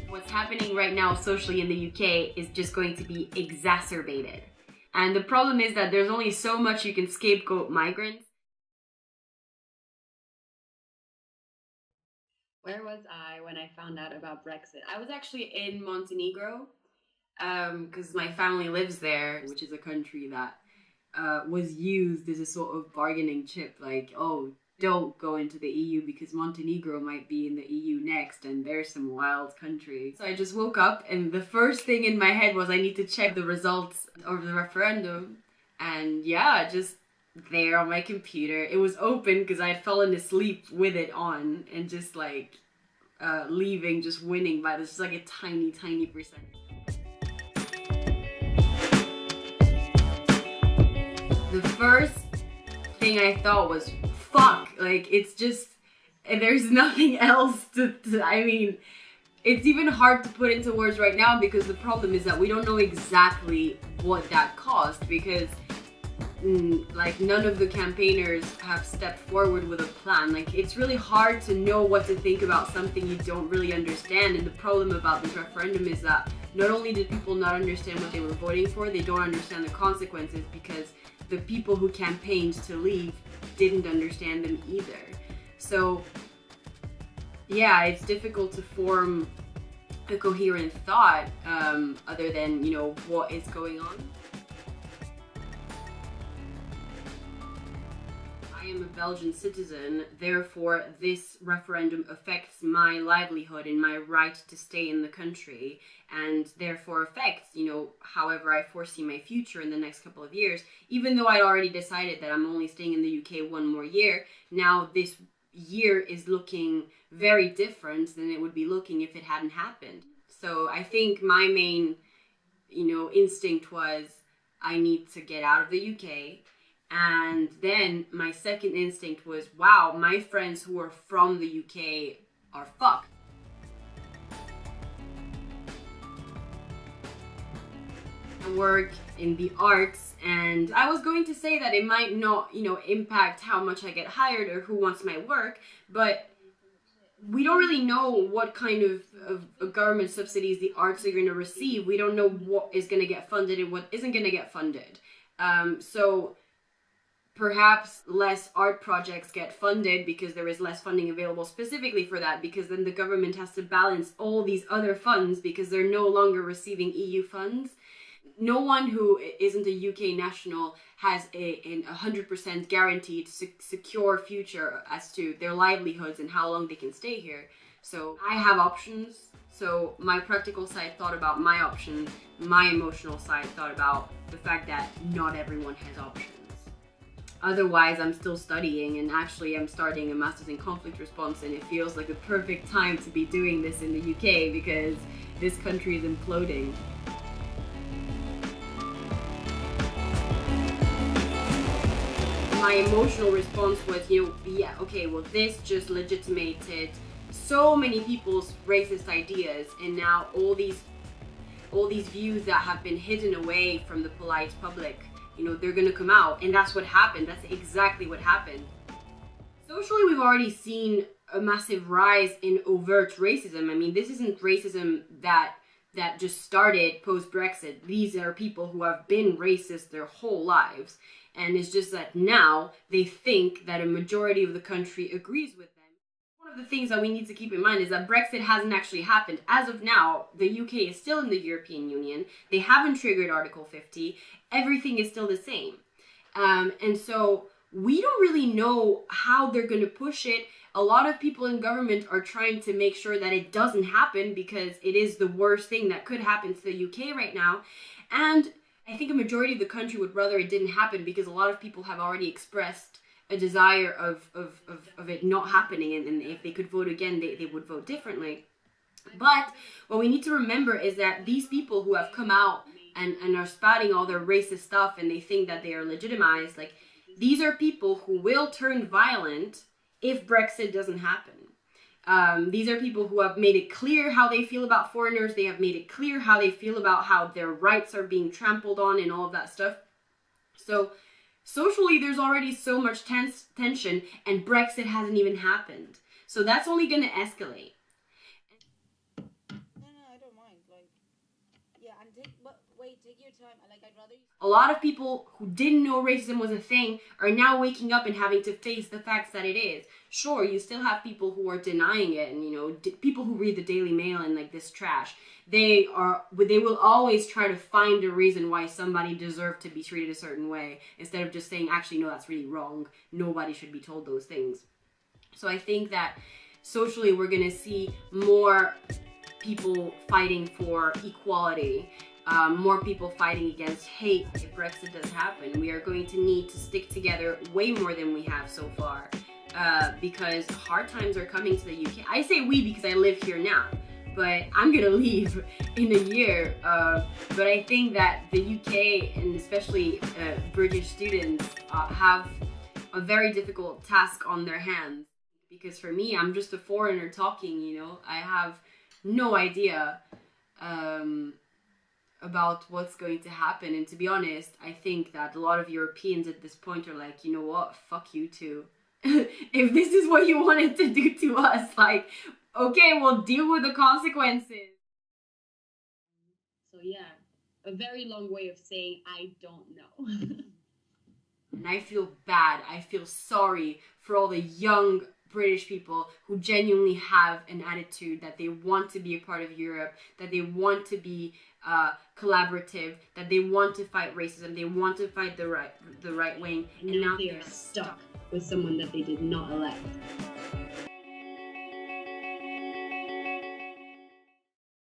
What's happening right now socially in the UK is just going to be exacerbated. And the problem is that there's only so much you can scapegoat migrants. Where was I when I found out about Brexit? I was actually in Montenegro because my family lives there, which is a country that was used as a sort of bargaining chip. Like, oh, don't go into the EU because Montenegro might be in the EU next and there's some wild country. So I just woke up and the first thing in my head was I need to check the results of the referendum. And yeah, just there on my computer. It was open because I had fallen asleep with it on and just like leaving, just winning by this like a tiny, tiny percentage. The first thing I thought was, fuck, like it's just, there's nothing else I mean, it's even hard to put into words right now because the problem is that we don't know exactly what that caused because like none of the campaigners have stepped forward with a plan. Like it's really hard to know what to think about something you don't really understand, and the problem about this referendum is that not only did people not understand what they were voting for, they don't understand the consequences because the people who campaigned to leave didn't understand them either. So yeah, it's difficult to form a coherent thought other than, you know, what is going on. I am a Belgian citizen, therefore this referendum affects my livelihood and my right to stay in the country, and therefore affects, you know, however I foresee my future in the next couple of years. Even though I'd already decided that I'm only staying in the UK one more year, now this year is looking very different than it would be looking if it hadn't happened. So I think my main, you know, instinct was I need to get out of the UK. And then my second instinct was, wow, my friends who are from the UK are fucked. I work in the arts, and I was going to say that it might not, you know, impact how much I get hired or who wants my work, but we don't really know what kind of government subsidies the arts are going to receive. We don't know what is going to get funded and what isn't going to get funded. So perhaps less art projects get funded because there is less funding available specifically for that, because then the government has to balance all these other funds because they're no longer receiving EU funds. No one who isn't a UK national has a 100% guaranteed secure future as to their livelihoods and how long they can stay here. So I have options. So my practical side thought about my options. My emotional side thought about the fact that not everyone has options. Otherwise, I'm still studying, and actually I'm starting a master's in conflict response, and it feels like a perfect time to be doing this in the UK because this country is imploding. My emotional response was, you know, yeah, okay, well, this just legitimated so many people's racist ideas, and now all these views that have been hidden away from the polite public, you know, they're gonna come out. And that's what happened. That's exactly what happened. Socially, we've already seen a massive rise in overt racism. I mean, this isn't racism that just started post-Brexit. These are people who have been racist their whole lives. And it's just that now they think that a majority of the country agrees with them. One of the things that we need to keep in mind is that Brexit hasn't actually happened. As of now, the UK is still in the European Union. They haven't triggered Article 50. Everything is still the same. And so we don't really know how they're going to push it. A lot of people in government are trying to make sure that it doesn't happen because it is the worst thing that could happen to the UK right now. And I think a majority of the country would rather it didn't happen because a lot of people have already expressed a desire of it not happening, and if they could vote again, they would vote differently. But what we need to remember is that these people who have come out and are spouting all their racist stuff and they think that they are legitimized, like, these are people who will turn violent if Brexit doesn't happen. These are people who have made it clear how they feel about foreigners. They have made it clear how they feel about how their rights are being trampled on and all of that stuff. So socially, there's already so much tension, and Brexit hasn't even happened. So that's only going to escalate. No, no, I don't mind. Like, yeah, and take your time. Like, I'd rather. A lot of people who didn't know racism was a thing are now waking up and having to face the facts that it is. Sure, you still have people who are denying it, and people who read the Daily Mail and like this trash. They will always try to find a reason why somebody deserved to be treated a certain way instead of just saying, actually, no, that's really wrong. Nobody should be told those things. So I think that socially we're going to see more people fighting for equality, more people fighting against hate if Brexit does happen. We are going to need to stick together way more than we have so far, because hard times are coming to the UK. I say we because I live here now, but I'm gonna leave in a year. But I think that the UK and especially British students have a very difficult task on their hands, because for me, I'm just a foreigner talking, I have no idea about what's going to happen. And to be honest, I think that a lot of Europeans at this point are like, you know what, fuck you too. If this is what you wanted to do to us, like, okay, we'll deal with the consequences. So yeah, a very long way of saying I don't know. And I feel bad. I feel sorry for all the young British people who genuinely have an attitude that they want to be a part of Europe, that they want to be collaborative, that they want to fight racism, they want to fight the right wing, and now they are stuck with someone that they did not elect.